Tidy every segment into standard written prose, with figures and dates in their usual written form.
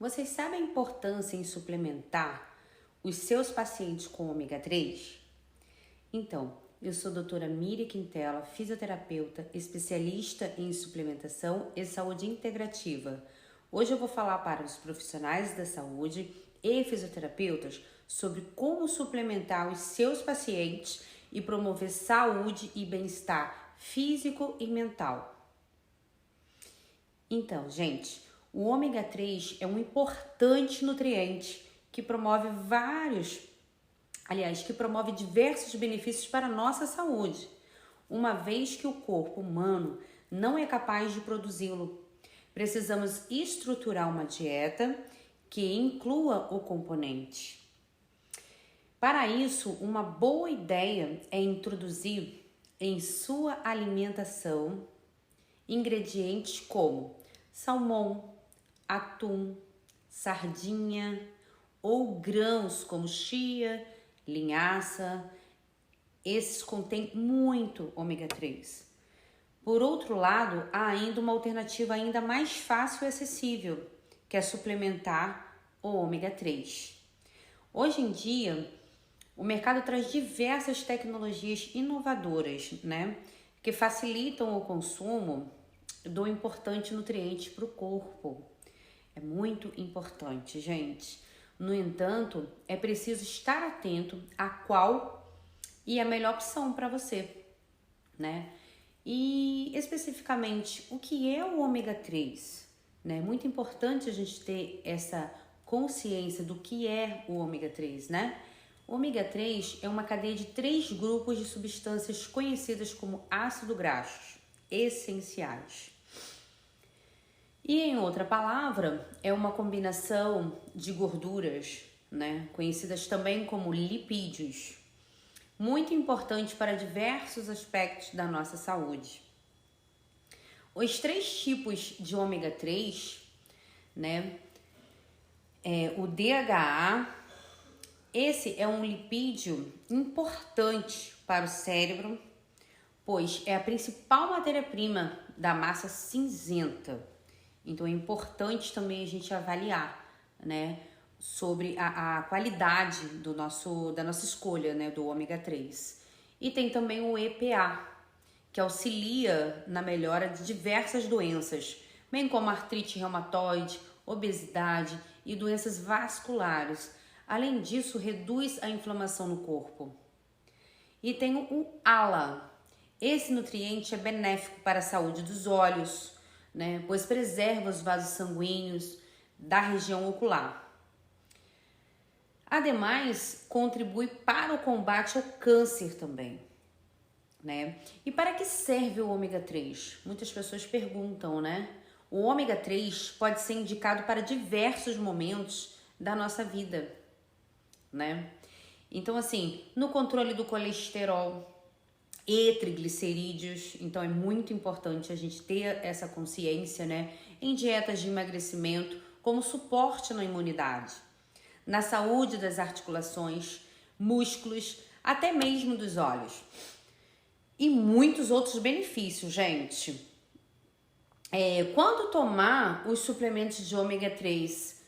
Vocês sabem a importância em suplementar os seus pacientes com ômega 3? Então, eu sou a doutora Miriam Quintela, fisioterapeuta, especialista em suplementação e saúde integrativa. Hoje eu vou falar para os profissionais da saúde e fisioterapeutas sobre como suplementar os seus pacientes e promover saúde e bem-estar físico e mental. Então, gente, o ômega 3 é um importante nutriente que promove diversos benefícios para a nossa saúde, uma vez que o corpo humano não é capaz de produzi-lo. Precisamos estruturar uma dieta que inclua o componente. Para isso, uma boa ideia é introduzir em sua alimentação ingredientes como salmão, atum, sardinha ou grãos como chia, linhaça. Esses contêm muito ômega 3. Por outro lado, há ainda uma alternativa ainda mais fácil e acessível, que é suplementar o ômega 3. Hoje em dia, o mercado traz diversas tecnologias inovadoras, que facilitam o consumo do importante nutriente para o corpo. É muito importante, gente. No entanto, é preciso estar atento a qual e a melhor opção para você, E especificamente, o que é o ômega 3? É muito importante a gente ter essa consciência do que é o ômega 3, O ômega 3 é uma cadeia de 3 grupos de substâncias conhecidas como ácidos graxos essenciais. E em outra palavra, é uma combinação de gorduras, conhecidas também como lipídios, muito importante para diversos aspectos da nossa saúde. Os 3 tipos de ômega 3, o DHA, esse é um lipídio importante para o cérebro, pois é a principal matéria-prima da massa cinzenta. Então é importante também a gente avaliar, sobre a qualidade da nossa escolha, do ômega 3. E tem também o EPA, que auxilia na melhora de diversas doenças, bem como artrite reumatoide, obesidade e doenças vasculares. Além disso, reduz a inflamação no corpo. E tem o ALA. Esse nutriente é benéfico para a saúde dos olhos, pois preserva os vasos sanguíneos da região ocular. Ademais, contribui para o combate ao câncer também, E para que serve o ômega 3? Muitas pessoas perguntam, O ômega 3 pode ser indicado para diversos momentos da nossa vida, Então, assim, no controle do colesterol e triglicerídeos, então é muito importante a gente ter essa consciência, em dietas de emagrecimento como suporte na imunidade, na saúde das articulações, músculos, até mesmo dos olhos. E muitos outros benefícios, gente. Quando tomar os suplementos de ômega 3,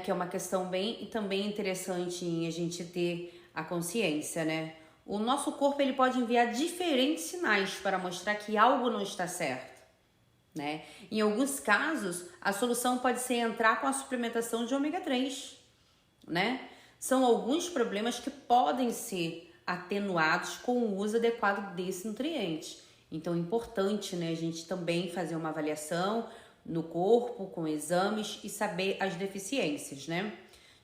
que é uma questão bem também interessante em a gente ter a consciência, O nosso corpo ele pode enviar diferentes sinais para mostrar que algo não está certo, Em alguns casos, a solução pode ser entrar com a suplementação de ômega 3, São alguns problemas que podem ser atenuados com o uso adequado desse nutriente. Então é importante, a gente também fazer uma avaliação no corpo com exames e saber as deficiências,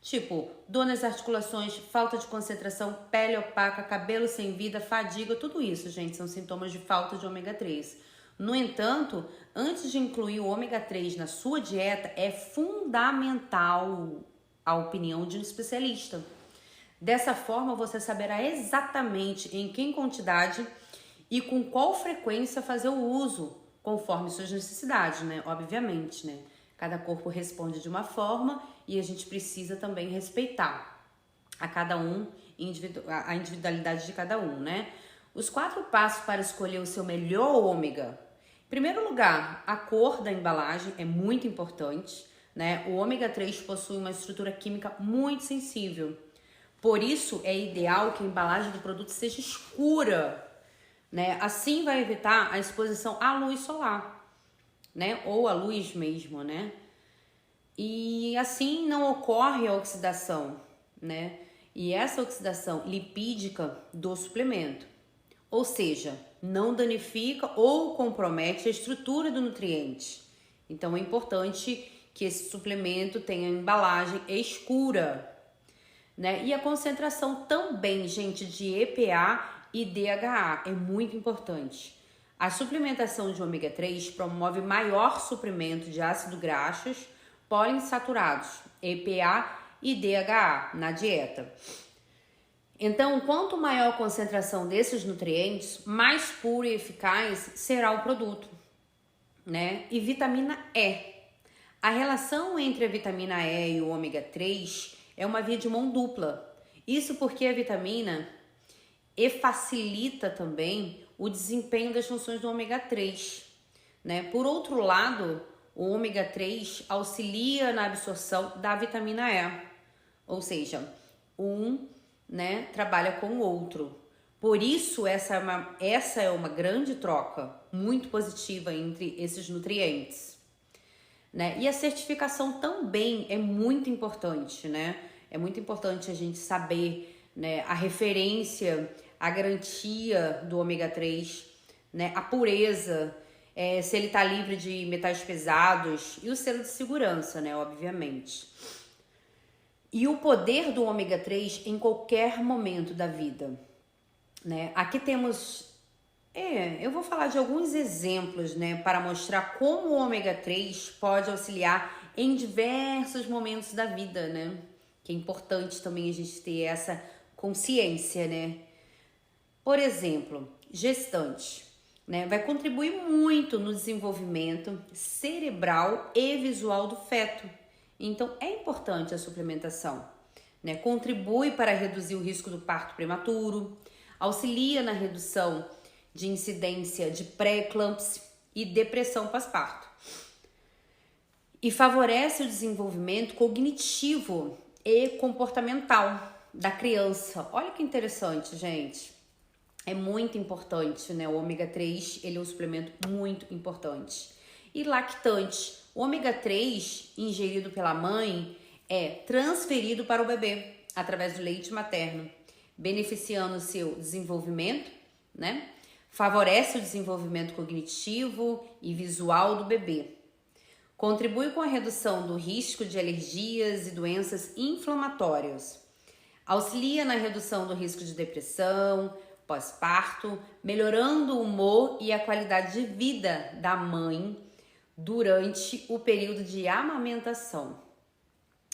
Tipo, dor nas articulações, falta de concentração, pele opaca, cabelo sem vida, fadiga, tudo isso, gente, são sintomas de falta de ômega 3. No entanto, antes de incluir o ômega 3 na sua dieta, é fundamental a opinião de um especialista. Dessa forma, você saberá exatamente em que quantidade e com qual frequência fazer o uso, conforme suas necessidades, Obviamente, Cada corpo responde de uma forma e a gente precisa também respeitar a individualidade de cada um, Os 4 passos para escolher o seu melhor ômega. Em primeiro lugar, a cor da embalagem é muito importante. né? O ômega 3 possui uma estrutura química muito sensível. Por isso, é ideal que a embalagem do produto seja escura, né? Assim vai evitar a exposição à luz solar, né? Ou à luz mesmo, né? E assim não ocorre a oxidação, né? E essa oxidação lipídica do suplemento. Ou seja, não danifica ou compromete a estrutura do nutriente. Então é importante que esse suplemento tenha embalagem escura, né? E a concentração também, gente, de EPA e DHA é muito importante. A suplementação de ômega 3 promove maior suprimento de ácidos graxos poliinsaturados, EPA e DHA na dieta. Então, quanto maior a concentração desses nutrientes, mais puro e eficaz será o produto, né? E vitamina E. A relação entre a vitamina E e o ômega 3 é uma via de mão dupla. Isso porque a vitamina E facilita também o desempenho das funções do ômega 3, né? Por outro lado, o ômega 3 auxilia na absorção da vitamina E, ou seja, né, trabalha com o outro. Por isso, essa é uma grande troca muito positiva entre esses nutrientes, né? E a certificação também é muito importante, né? É muito importante a gente saber, né, a referência, a garantia do ômega 3, né, a pureza, se ele está livre de metais pesados e o selo de segurança, né, obviamente. E o poder do ômega 3 em qualquer momento da vida, né? Aqui temos, eu vou falar de alguns exemplos, né, para mostrar como o ômega 3 pode auxiliar em diversos momentos da vida, né? Que é importante também a gente ter essa consciência, né? Por exemplo, gestante, né, vai contribuir muito no desenvolvimento cerebral e visual do feto. Então, é importante a suplementação, né? Contribui para reduzir o risco do parto prematuro, auxilia na redução de incidência de pré-eclâmpsia e depressão pós-parto. E favorece o desenvolvimento cognitivo e comportamental da criança. Olha que interessante, gente. É muito importante, né? O ômega 3, ele é um suplemento muito importante. E lactante. O ômega 3 ingerido pela mãe é transferido para o bebê através do leite materno, beneficiando o seu desenvolvimento, né? Favorece o desenvolvimento cognitivo e visual do bebê. Contribui com a redução do risco de alergias e doenças inflamatórias. Auxilia na redução do risco de depressão, pós-parto, melhorando o humor e a qualidade de vida da mãe durante o período de amamentação.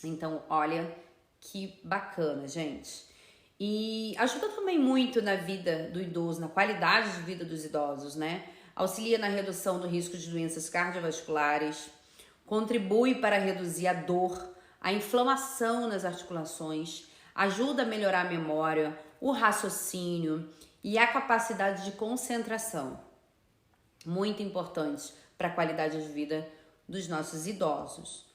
Então, olha que bacana, gente. E ajuda também muito na vida do idoso, na qualidade de vida dos idosos, né? Auxilia na redução do risco de doenças cardiovasculares, contribui para reduzir a dor, a inflamação nas articulações, ajuda a melhorar a memória, o raciocínio e a capacidade de concentração. Muito importante para a qualidade de vida dos nossos idosos.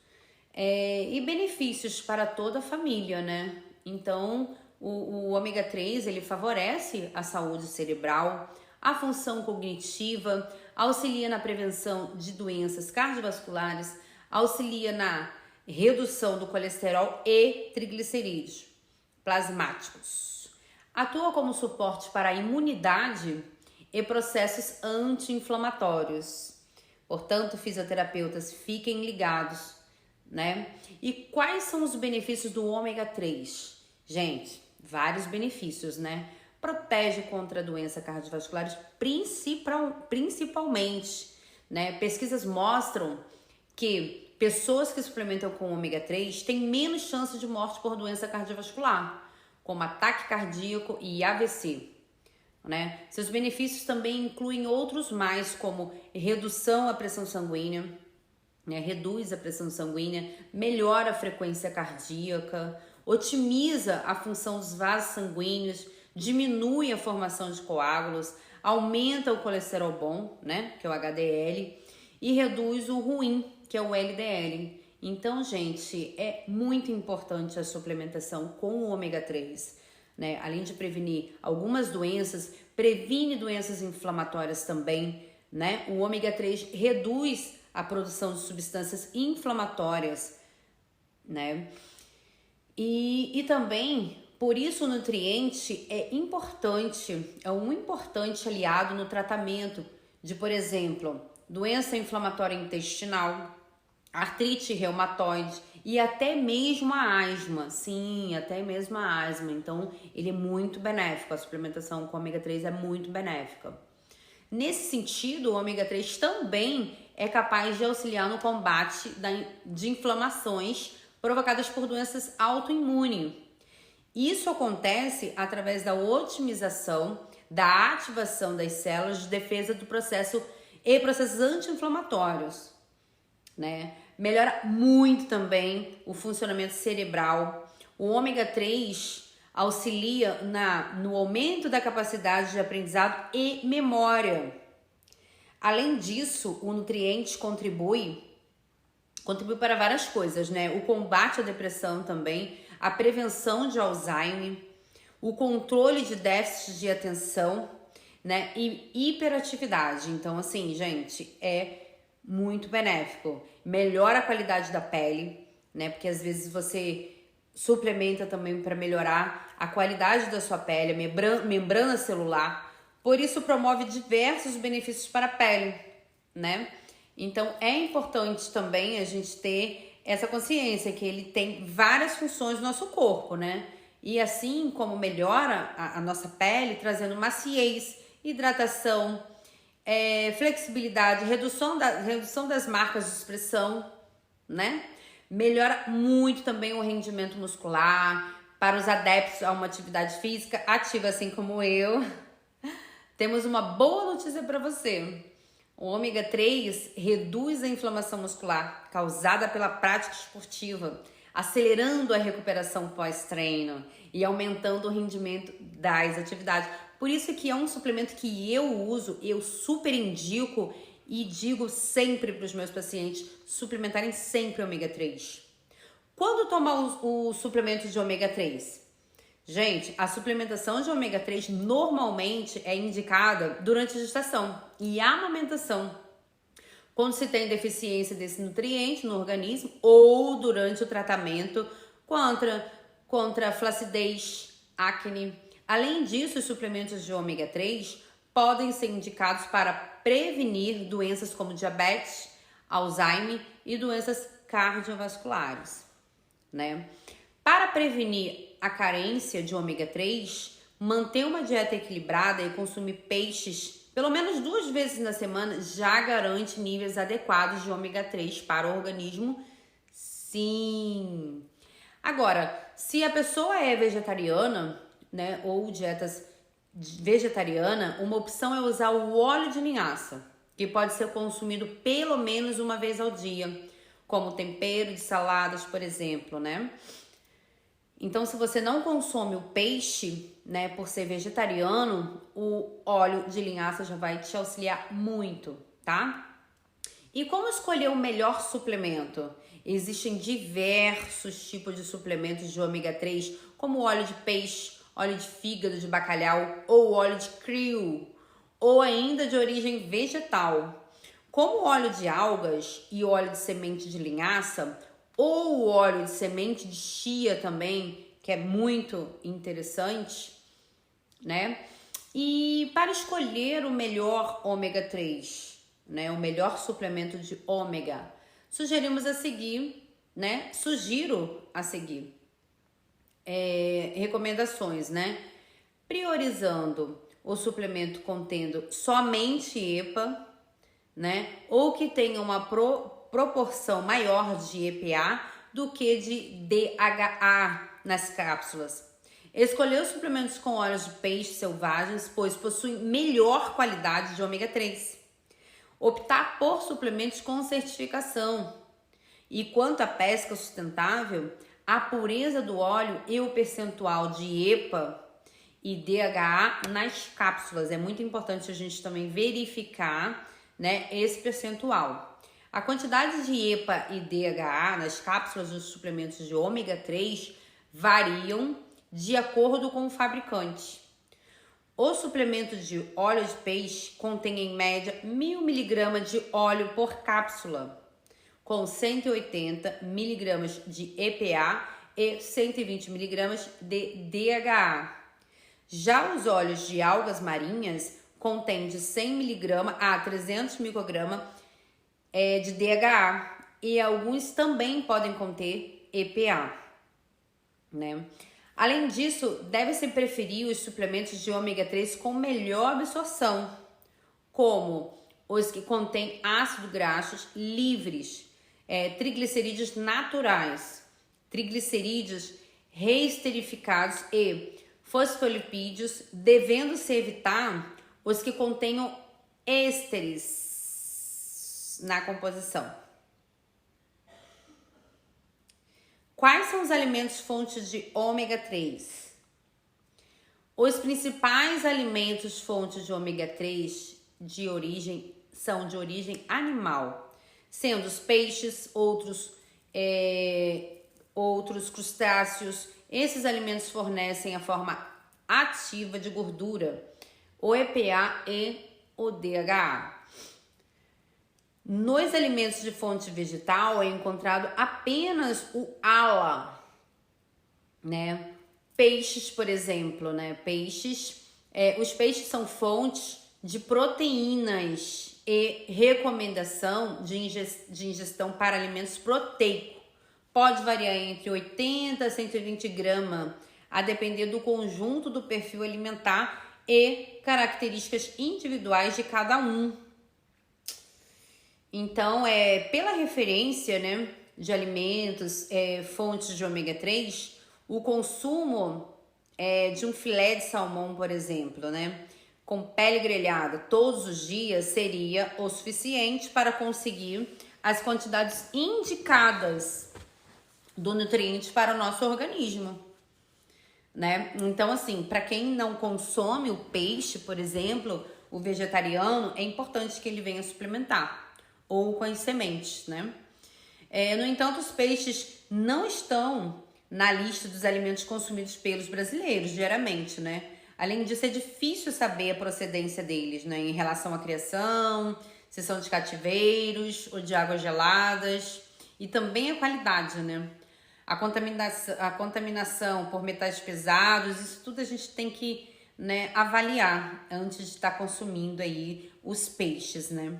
E benefícios para toda a família, né? Então, o ômega 3, ele favorece a saúde cerebral, a função cognitiva, auxilia na prevenção de doenças cardiovasculares, auxilia na redução do colesterol e triglicerídeos plasmáticos. Atua como suporte para a imunidade e processos anti-inflamatórios. Portanto, fisioterapeutas, fiquem ligados, né? E quais são os benefícios do ômega 3? Gente, vários benefícios, né? Protege contra doenças cardiovasculares, principalmente, né? Pesquisas mostram que pessoas que suplementam com ômega 3 têm menos chance de morte por doença cardiovascular, como ataque cardíaco e AVC. Né? Seus benefícios também incluem outros mais, como redução da pressão sanguínea, né? Reduz a pressão sanguínea, melhora a frequência cardíaca, otimiza a função dos vasos sanguíneos, diminui a formação de coágulos, aumenta o colesterol bom, né? Que é o HDL, e reduz o ruim, que é o LDL. Então, gente, é muito importante a suplementação com o ômega 3, né? Além de prevenir algumas doenças, previne doenças inflamatórias também, né? O ômega 3 reduz a produção de substâncias inflamatórias, né? E também, por isso o nutriente é importante, é um importante aliado no tratamento de, por exemplo, doença inflamatória intestinal, artrite reumatoide e até mesmo a asma. Sim, até mesmo a asma. Então, ele é muito benéfico. A suplementação com ômega 3 é muito benéfica. Nesse sentido, o ômega 3 também é capaz de auxiliar no combate de inflamações provocadas por doenças autoimunes. Isso acontece através da otimização da ativação das células de defesa do processo e processos anti-inflamatórios, né? Melhora muito também o funcionamento cerebral. O ômega 3 auxilia no aumento da capacidade de aprendizado e memória. Além disso, o nutriente contribui para várias coisas, né? O combate à depressão também, a prevenção de Alzheimer, o controle de déficit de atenção, né? E hiperatividade. Então, assim, gente, é muito benéfico. Melhora a qualidade da pele, né? Porque às vezes você suplementa também para melhorar a qualidade da sua pele, a membrana celular. Por isso promove diversos benefícios para a pele, né? Então é importante também a gente ter essa consciência que ele tem várias funções no nosso corpo, né? E assim como melhora a nossa pele, trazendo maciez, hidratação, flexibilidade, redução das marcas de expressão, né? Melhora muito também o rendimento muscular. Para os adeptos a uma atividade física ativa, assim como eu, temos uma boa notícia para você. O ômega 3 reduz a inflamação muscular causada pela prática esportiva, acelerando a recuperação pós-treino e aumentando o rendimento das atividades. Por isso que é um suplemento que eu uso, eu super indico e digo sempre para os meus pacientes suplementarem sempre ômega 3. Quando tomar o suplemento de ômega 3? Gente, a suplementação de ômega 3 normalmente é indicada durante a gestação e a amamentação, quando se tem deficiência desse nutriente no organismo ou durante o tratamento contra flacidez, acne. Além disso, os suplementos de ômega 3 podem ser indicados para prevenir doenças como diabetes, Alzheimer e doenças cardiovasculares, né? Para prevenir a carência de ômega 3, manter uma dieta equilibrada e consumir peixes pelo menos 2 vezes na semana já garante níveis adequados de ômega 3 para o organismo. Sim! Agora, se a pessoa é vegetariana, né, ou dietas vegetariana, uma opção é usar o óleo de linhaça, que pode ser consumido pelo menos uma vez ao dia, como tempero de saladas, por exemplo, né? Então, se você não consome o peixe, né, por ser vegetariano, o óleo de linhaça já vai te auxiliar muito, tá? E como escolher o melhor suplemento? Existem diversos tipos de suplementos de ômega 3, como óleo de peixe, óleo de fígado de bacalhau ou óleo de krill, ou ainda de origem vegetal, como óleo de algas e óleo de semente de linhaça, ou o óleo de semente de chia também, que é muito interessante, né? E para escolher o melhor ômega 3, né, o melhor suplemento de ômega, sugerimos a seguir, né? Sugiro a seguir recomendações, né? Priorizando o suplemento contendo somente EPA, né? Ou que tenha uma proporção maior de EPA do que de DHA nas cápsulas. Escolher os suplementos com óleos de peixe selvagens, pois possuem melhor qualidade de ômega 3. Optar por suplementos com certificação. E quanto à pesca sustentável, a pureza do óleo e o percentual de EPA e DHA nas cápsulas. É muito importante a gente também verificar, né, esse percentual. A quantidade de EPA e DHA nas cápsulas dos suplementos de ômega 3 variam de acordo com o fabricante. O suplemento de óleo de peixe contém em média 1.000 mg de óleo por cápsula, com 180 mg de EPA e 120 mg de DHA. Já os óleos de algas marinhas contêm de 100 mg a 300 microgramas de DHA e alguns também podem conter EPA, né? Além disso, deve-se preferir os suplementos de ômega 3 com melhor absorção, como os que contêm ácidos graxos livres, triglicerídeos naturais, triglicerídeos reesterificados e fosfolipídios, devendo-se evitar os que contenham ésteres na composição. Quais são os alimentos fontes de ômega 3? Os principais alimentos fontes de ômega 3 são de origem animal, sendo os peixes, outros crustáceos. Esses alimentos fornecem a forma ativa de gordura, o EPA e o DHA. Nos alimentos de fonte vegetal é encontrado apenas o ALA, né? Peixes, por exemplo, né? Os peixes são fontes de proteínas e recomendação de ingestão para alimentos proteicos. Pode variar entre 80 a 120 gramas, a depender do conjunto do perfil alimentar e características individuais de cada um. Então, pela referência, né, de alimentos, fontes de ômega 3, o consumo de um filé de salmão, por exemplo, né, com pele grelhada todos os dias seria o suficiente para conseguir as quantidades indicadas do nutriente para o nosso organismo, né? Então, assim, para quem não consome o peixe, por exemplo, o vegetariano, é importante que ele venha suplementar, ou com as sementes, né? No entanto, os peixes não estão na lista dos alimentos consumidos pelos brasileiros, diariamente, né? Além disso, é difícil saber a procedência deles, né? Em relação à criação, se são de cativeiros ou de águas geladas, e também a qualidade, né? A contaminação por metais pesados, isso tudo a gente tem que, né, avaliar antes de estar consumindo aí os peixes, né?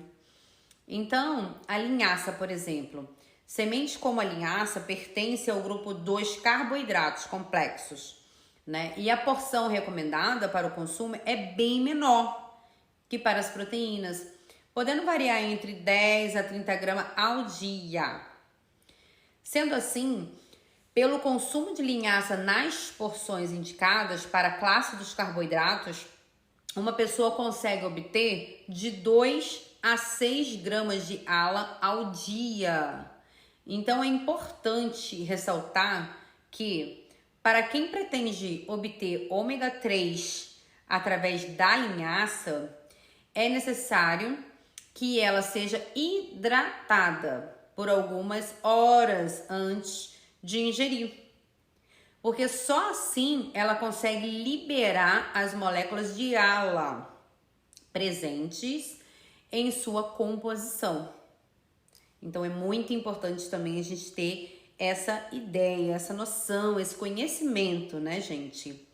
Então, a linhaça, por exemplo, sementes como a linhaça pertencem ao grupo dos carboidratos complexos, né? E a porção recomendada para o consumo é bem menor que para as proteínas, podendo variar entre 10 a 30 gramas ao dia. Sendo assim, pelo consumo de linhaça nas porções indicadas para a classe dos carboidratos, uma pessoa consegue obter de 2 a 6 gramas de ALA ao dia. Então é importante ressaltar que, para quem pretende obter ômega 3 através da linhaça, é necessário que ela seja hidratada por algumas horas antes de ingerir, porque só assim ela consegue liberar as moléculas de ALA presentes em sua composição. Então é muito importante também a gente ter essa ideia, essa noção, esse conhecimento, né, gente?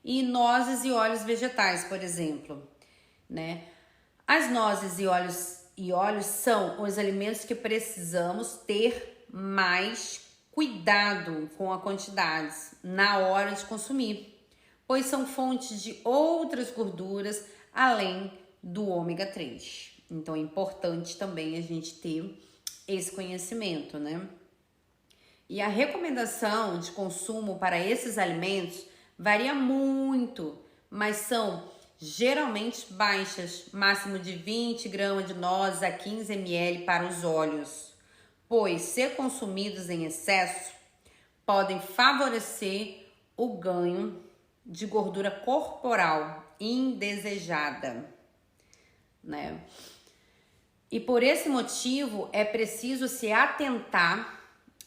E nozes e óleos vegetais, por exemplo, né? As nozes e óleos são os alimentos que precisamos ter mais cuidado com a quantidade na hora de consumir, pois são fontes de outras gorduras além do ômega 3. Então é importante também a gente ter esse conhecimento, né? E a recomendação de consumo para esses alimentos varia muito, mas são geralmente baixas, máximo de 20 gramas de nozes a 15 ml para os óleos, pois, se consumidos em excesso, podem favorecer o ganho de gordura corporal indesejada, né? E por esse motivo é preciso se atentar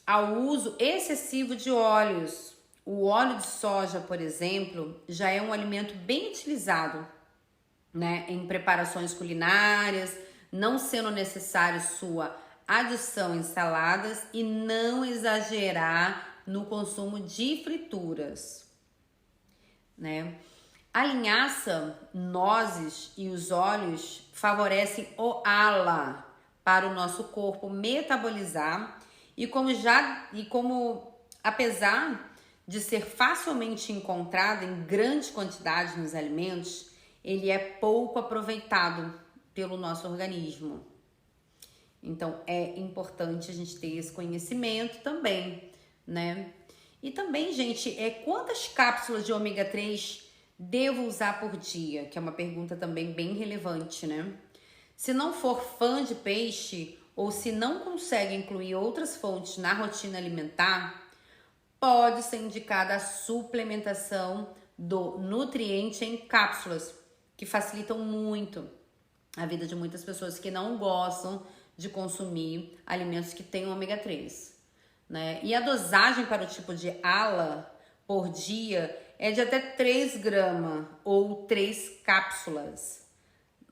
ao uso excessivo de óleos. O óleo de soja, por exemplo, já é um alimento bem utilizado, né, em preparações culinárias, não sendo necessário sua adição em saladas e não exagerar no consumo de frituras, né? A linhaça, nozes e os óleos favorecem o ALA para o nosso corpo metabolizar e como apesar de ser facilmente encontrado em grandes quantidades nos alimentos, ele é pouco aproveitado pelo nosso organismo. Então é importante a gente ter esse conhecimento também, né? E também, gente, quantas cápsulas de ômega 3 devo usar por dia? Que é uma pergunta também bem relevante, né? Se não for fã de peixe ou se não consegue incluir outras fontes na rotina alimentar, pode ser indicada a suplementação do nutriente em cápsulas, que facilitam muito a vida de muitas pessoas que não gostam de consumir alimentos que têm ômega 3, né? E a dosagem para o tipo de ALA por dia é de até 3 gramas ou 3 cápsulas,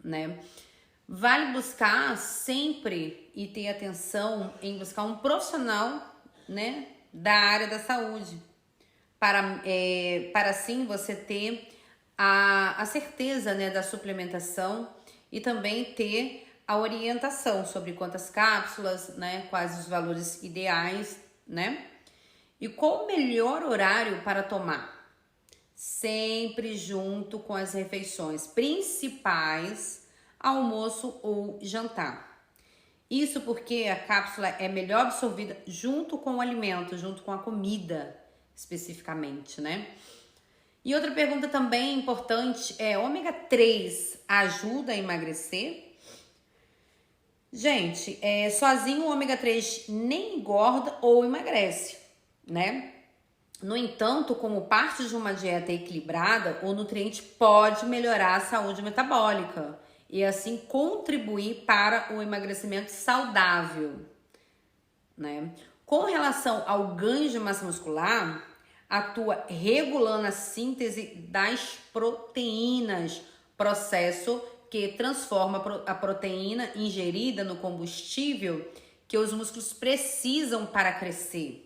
né? Vale buscar sempre e ter atenção em buscar um profissional, né, da área da saúde, para assim você ter a certeza, né, da suplementação e também ter a orientação sobre quantas cápsulas, né, quais os valores ideais, né, e qual o melhor horário para tomar. Sempre junto com as refeições principais, almoço ou jantar. Isso porque a cápsula é melhor absorvida junto com o alimento, junto com a comida, especificamente, né? E outra pergunta também importante é: ômega 3 ajuda a emagrecer? Gente, sozinho o ômega 3 nem engorda ou emagrece, né? No entanto, como parte de uma dieta equilibrada, o nutriente pode melhorar a saúde metabólica e assim contribuir para o emagrecimento saudável, né? Com relação ao ganho de massa muscular, atua regulando a síntese das proteínas, processo que transforma a proteína ingerida no combustível que os músculos precisam para crescer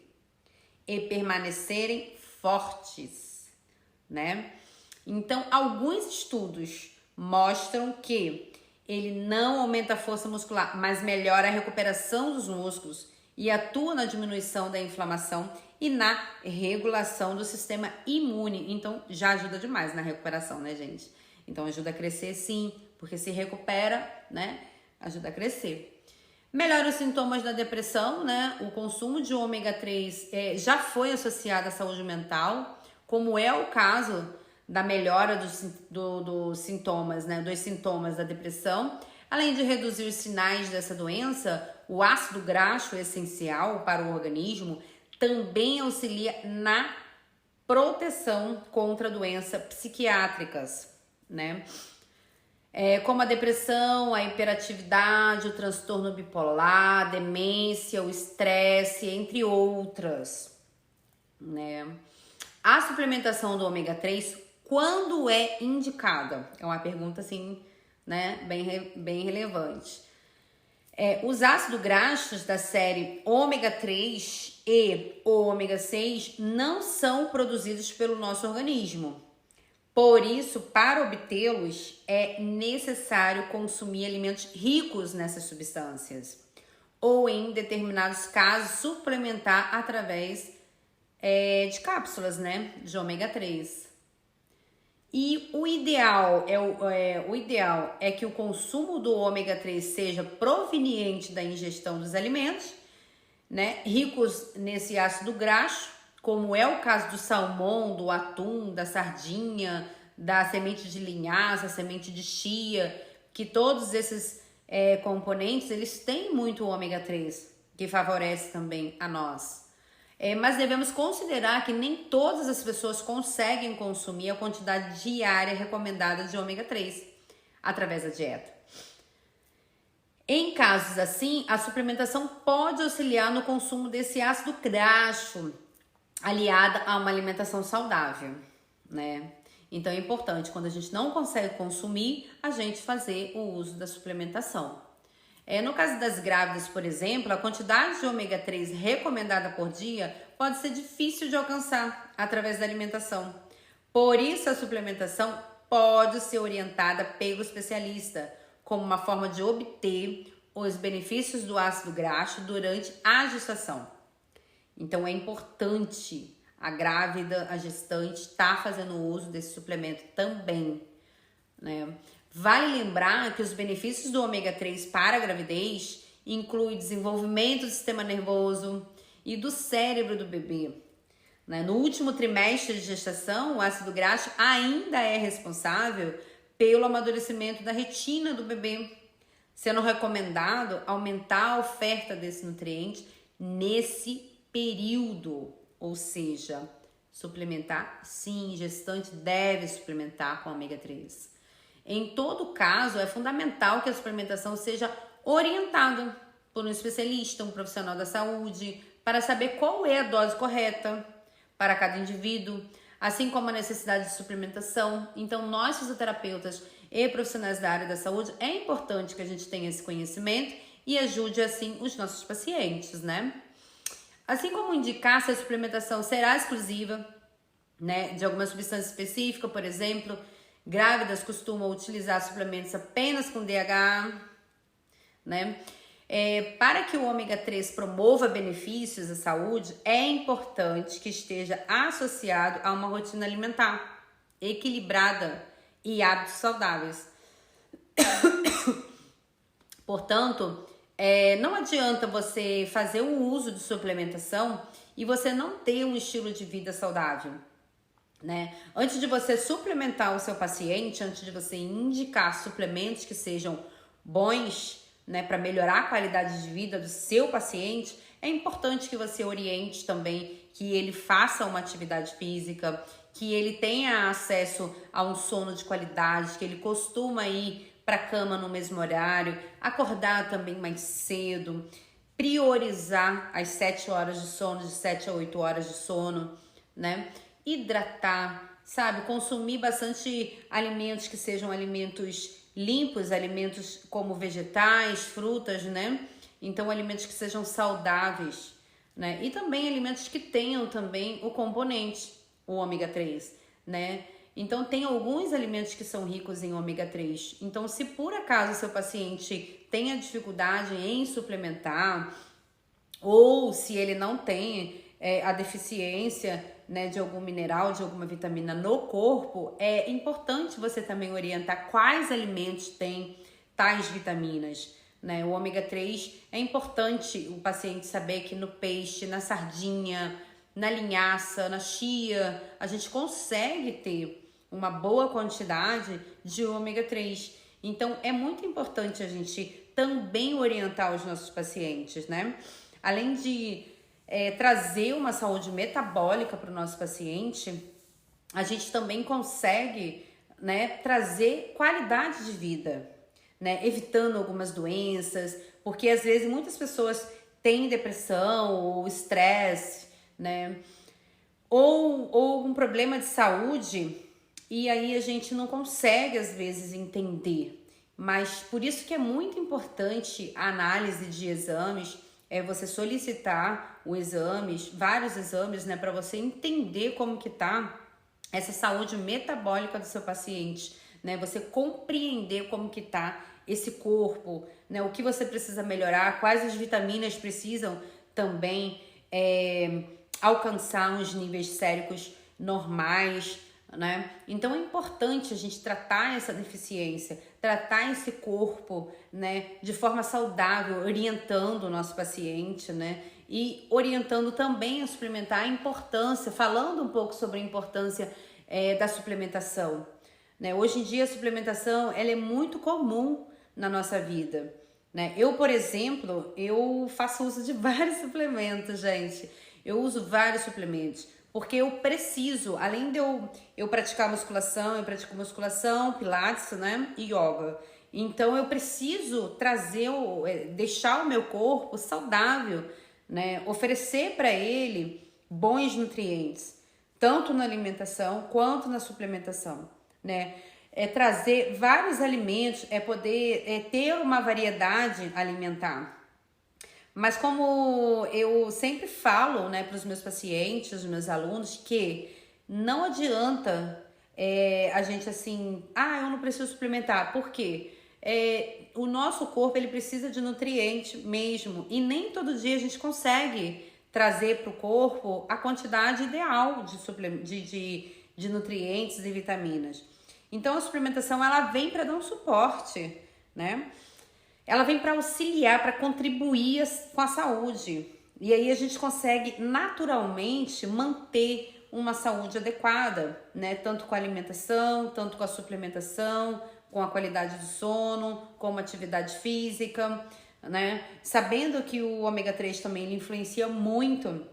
e permanecerem fortes, né? Então, alguns estudos mostram que ele não aumenta a força muscular, mas melhora a recuperação dos músculos e atua na diminuição da inflamação e na regulação do sistema imune. Então, já ajuda demais na recuperação, né, gente? Então, ajuda a crescer sim, porque se recupera, né? Ajuda a crescer. Melhora os sintomas da depressão, né? O consumo de ômega 3 já foi associado à saúde mental, como é o caso da melhora dos sintomas, né? Dos sintomas da depressão. Além de reduzir os sinais dessa doença, o ácido graxo essencial para o organismo também auxilia na proteção contra doenças psiquiátricas, né? Como a depressão, a hiperatividade, o transtorno bipolar, a demência, o estresse, entre outras, né? A suplementação do ômega 3, quando é indicada? É uma pergunta, assim, né, bem relevante. Os ácidos graxos da série ômega 3 e o ômega 6 não são produzidos pelo nosso organismo. Por isso, para obtê-los, é necessário consumir alimentos ricos nessas substâncias ou, em determinados casos, suplementar através de cápsulas, né, de ômega 3. E o ideal é que o consumo do ômega 3 seja proveniente da ingestão dos alimentos, né, ricos nesse ácido graxo, como é o caso do salmão, do atum, da sardinha, da semente de linhaça, semente de chia, que todos esses componentes, eles têm muito ômega 3, que favorece também a nós. Mas devemos considerar que nem todas as pessoas conseguem consumir a quantidade diária recomendada de ômega 3 através da dieta. Em casos assim, a suplementação pode auxiliar no consumo desse ácido graxo, aliada a uma alimentação saudável, né? Então é importante, quando a gente não consegue consumir, a gente fazer o uso da suplementação. No caso das grávidas, por exemplo, a quantidade de ômega 3 recomendada por dia pode ser difícil de alcançar através da alimentação. Por isso, a suplementação pode ser orientada pelo especialista como uma forma de obter os benefícios do ácido graxo durante a gestação. Então, é importante a grávida, a gestante, estar fazendo uso desse suplemento também, né? Vale lembrar que os benefícios do ômega 3 para a gravidez incluem desenvolvimento do sistema nervoso e do cérebro do bebê, né? No último trimestre de gestação, o ácido graxo ainda é responsável pelo amadurecimento da retina do bebê, sendo recomendado aumentar a oferta desse nutriente nesse período, ou seja, suplementar, sim, gestante deve suplementar com ômega 3. Em todo caso, é fundamental que a suplementação seja orientada por um especialista, um profissional da saúde, para saber qual é a dose correta para cada indivíduo, assim como a necessidade de suplementação. Então, nós fisioterapeutas e profissionais da área da saúde, é importante que a gente tenha esse conhecimento e ajude, assim, os nossos pacientes, né? Assim como indicar se a suplementação será exclusiva, né, de alguma substância específica, por exemplo, grávidas costumam utilizar suplementos apenas com DHA, né? Para que o ômega 3 promova benefícios à saúde, é importante que esteja associado a uma rotina alimentar equilibrada e hábitos saudáveis. Portanto, não adianta você fazer o uso de suplementação e você não ter um estilo de vida saudável, né? Antes de você suplementar o seu paciente, antes de você indicar suplementos que sejam bons, né, para melhorar a qualidade de vida do seu paciente, é importante que você oriente também que ele faça uma atividade física, que ele tenha acesso a um sono de qualidade, que ele costuma ir para a cama no mesmo horário, acordar também mais cedo, priorizar as 7 horas de sono, de 7 a 8 horas de sono, né? Hidratar, sabe? Consumir bastante alimentos que sejam alimentos limpos, alimentos como vegetais, frutas, né? Então, alimentos que sejam saudáveis, né? E também alimentos que tenham também o componente, o ômega 3, né? Então, tem alguns alimentos que são ricos em ômega 3. Então, se por acaso seu paciente tenha dificuldade em suplementar, ou se ele não tem a deficiência, né, de algum mineral, de alguma vitamina no corpo, é importante você também orientar quais alimentos têm tais vitaminas, né? O ômega 3 é importante o paciente saber que no peixe, na sardinha, na linhaça, na chia, a gente consegue ter uma boa quantidade de ômega 3. Então, é muito importante a gente também orientar os nossos pacientes, né? Além de trazer uma saúde metabólica para o nosso paciente, a gente também consegue, né, trazer qualidade de vida, né, evitando algumas doenças, porque às vezes muitas pessoas têm depressão ou estresse, né, ou um problema de saúde, e aí a gente não consegue às vezes entender. Mas por isso que é muito importante a análise de exames, você solicitar o exames, vários exames, né, para você entender como que tá essa saúde metabólica do seu paciente, né, você compreender como que tá esse corpo, né, o que você precisa melhorar, quais as vitaminas precisam também alcançar uns níveis séricos normais, né? Então é importante a gente tratar essa deficiência, tratar esse corpo, né, de forma saudável, orientando o nosso paciente, né, e orientando também a suplementar, a importância, falando um pouco sobre a importância da suplementação, né? Hoje em dia a suplementação ela é muito comum na nossa vida, né? Eu, por exemplo, eu faço uso de vários suplementos, gente. Eu uso vários suplementos. Porque eu preciso, além de eu praticar musculação, eu pratico musculação, pilates, né, e yoga. Então eu preciso trazer, deixar o meu corpo saudável, né? Oferecer para ele bons nutrientes, tanto na alimentação quanto na suplementação, né? É trazer vários alimentos, é poder ter uma variedade alimentar. Mas como eu sempre falo, né, para os meus pacientes, os meus alunos, que não adianta a gente assim, eu não preciso suplementar. Por quê? O nosso corpo ele precisa de nutriente mesmo e nem todo dia a gente consegue trazer para o corpo a quantidade ideal de nutrientes e vitaminas. Então a suplementação ela vem para dar um suporte, né? Ela vem para auxiliar, para contribuir com a saúde. E aí a gente consegue naturalmente manter uma saúde adequada, né? Tanto com a alimentação, tanto com a suplementação, com a qualidade do sono, com a atividade física, né? Sabendo que o ômega 3 também ele influencia muito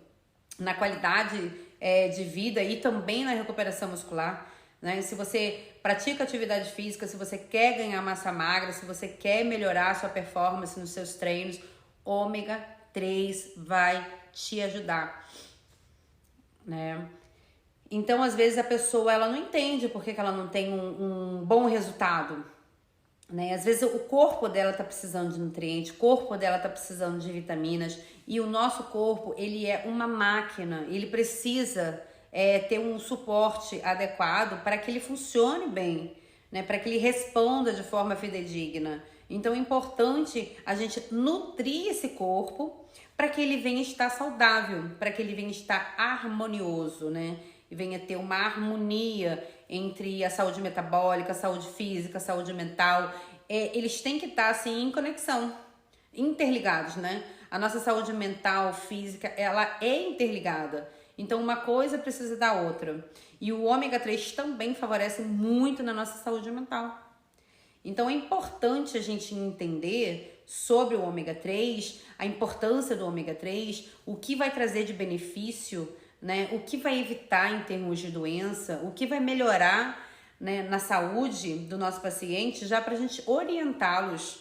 na qualidade de vida e também na recuperação muscular. Né? Se você pratica atividade física, se você quer ganhar massa magra, se você quer melhorar a sua performance nos seus treinos, ômega 3 vai te ajudar, né? Então, às vezes a pessoa ela não entende por que ela não tem um bom resultado, né? Às vezes o corpo dela tá precisando de nutrientes, o corpo dela tá precisando de vitaminas e o nosso corpo ele é uma máquina, ele precisa ter um suporte adequado para que ele funcione bem, né? Para que ele responda de forma fidedigna. Então é importante a gente nutrir esse corpo para que ele venha estar saudável, para que ele venha estar harmonioso, né? E venha ter uma harmonia entre a saúde metabólica, a saúde física, a saúde mental. Eles têm que estar assim em conexão, interligados, né? A nossa saúde mental, física, ela é interligada. Então, uma coisa precisa da outra. E o ômega 3 também favorece muito na nossa saúde mental. Então, é importante a gente entender sobre o ômega 3, a importância do ômega 3, o que vai trazer de benefício, né? O que vai evitar em termos de doença, o que vai melhorar, né, na saúde do nosso paciente, já para a gente orientá-los,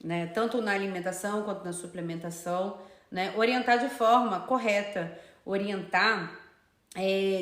né? Tanto na alimentação quanto na suplementação, né? Orientar de forma correta. Orientar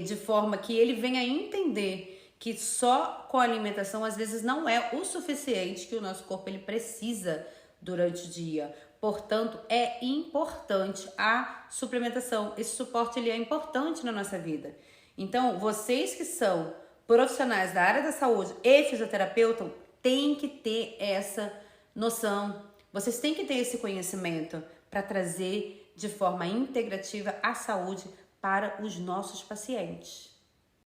de forma que ele venha entender que só com a alimentação às vezes não é o suficiente que o nosso corpo ele precisa durante o dia. Portanto, é importante a suplementação. Esse suporte ele é importante na nossa vida. Então, vocês que são profissionais da área da saúde e fisioterapeuta têm que ter essa noção. Vocês têm que ter esse conhecimento para trazer de forma integrativa a saúde para os nossos pacientes.